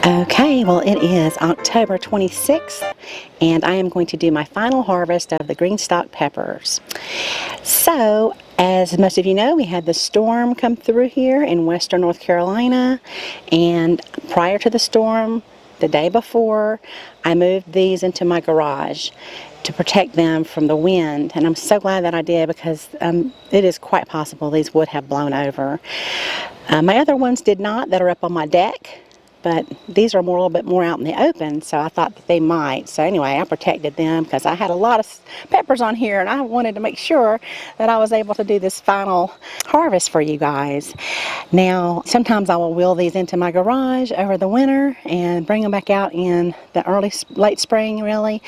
Okay, well it is October 26th and I am going to do my final harvest of the Greenstalk peppers. So, as most of you know, we had the storm come through here in western North Carolina, and prior to the storm, the day before, I moved these into my garage to protect them from the wind, and I'm so glad that I did because it is quite possible these would have blown over. My other ones did not, that are up on my deck. But these are a little bit more out in the open, so I thought that they might. So anyway, I protected them because I had a lot of peppers on here and I wanted to make sure that I was able to do this final harvest for you guys. Now, sometimes I will wheel these into my garage over the winter and bring them back out in the late spring, really.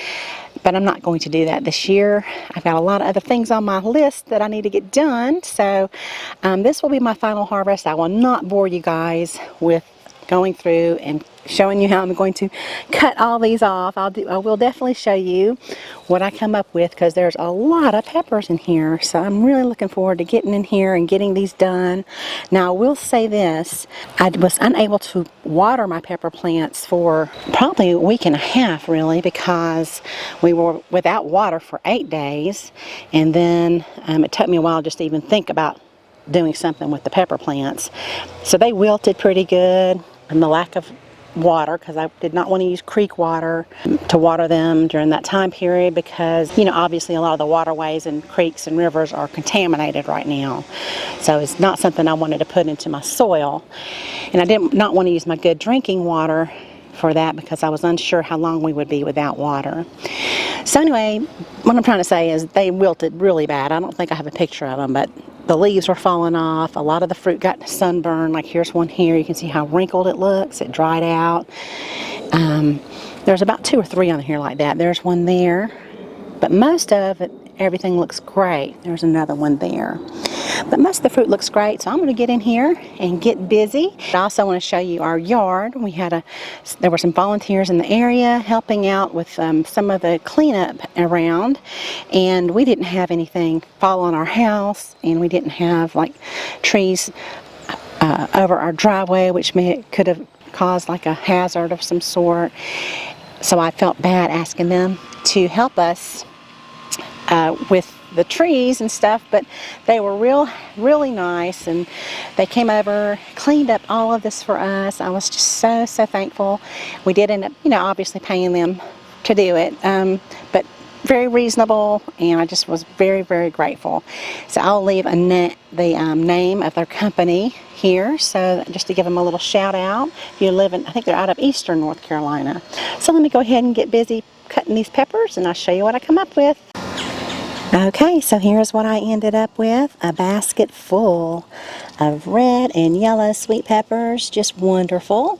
But I'm not going to do that this year. I've got a lot of other things on my list that I need to get done. So this will be my final harvest. I will not bore you guys with going through and showing you how I'm going to cut all these off. I will definitely show you what I come up with because there's a lot of peppers in here. So I'm really looking forward to getting in here and getting these done. Now I will say this, I was unable to water my pepper plants for probably a week and a half really, because we were without water for 8 days, and then it took me a while just to even think about doing something with the pepper plants. So they wilted pretty good, and the lack of water, because I did not want to use creek water to water them during that time period, because obviously a lot of the waterways and creeks and rivers are contaminated right now. So it's not something I wanted to put into my soil, and I did not want to use my good drinking water for that because I was unsure how long we would be without water. So anyway, what I'm trying to say is they wilted really bad. I don't think I have a picture of them, but the leaves were falling off. A lot of the fruit got sunburned. Like here's one here. You can see how wrinkled it looks. It dried out. There's about 2 or 3 on here like that. There's one there. But most of it, everything looks great. There's another one there. But most of the fruit looks great, so I'm going to get in here and get busy. I also want to show you our yard. There were some volunteers in the area helping out with some of the cleanup around, and we didn't have anything fall on our house, and we didn't have like trees over our driveway, which could have caused like a hazard of some sort. So I felt bad asking them to help us with the trees and stuff, but they were really nice, and they came over, cleaned up all of this for us. I was just so thankful. We did end up obviously paying them to do it, but very reasonable, and I just was very grateful. So I'll leave the name of their company here, so just to give them a little shout out. If you live in, I think they're out of eastern North Carolina. So let me go ahead and get busy cutting these peppers, and I'll show you what I come up with. Okay, so here's what I ended up with. A basket full of red and yellow sweet peppers. Just wonderful.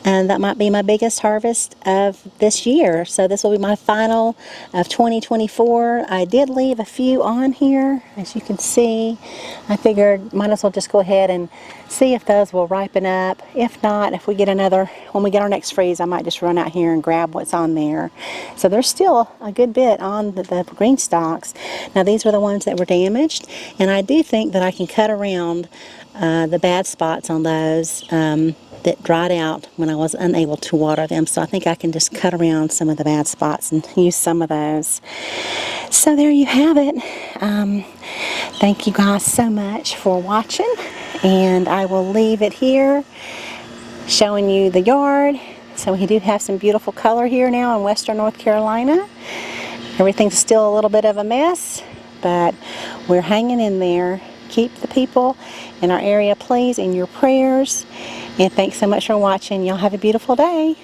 And that might be my biggest harvest of this year. So this will be my final of 2024. I did leave a few on here, as you can see. I figured might as well just go ahead and see if those will ripen up. If not, if we get when we get our next freeze, I might just run out here and grab what's on there. So there's still a good bit on the green stalks. Now these were the ones that were damaged, and I do think that I can cut around the bad spots on those that dried out when I was unable to water them. So I think I can just cut around some of the bad spots and use some of those. So there you have it. Thank you guys so much for watching, and I will leave it here showing you the yard. So we do have some beautiful color here now in western North Carolina. Everything's still a little bit of a mess, but we're hanging in there. Keep the people in our area, please, in your prayers. And thanks so much for watching. Y'all have a beautiful day.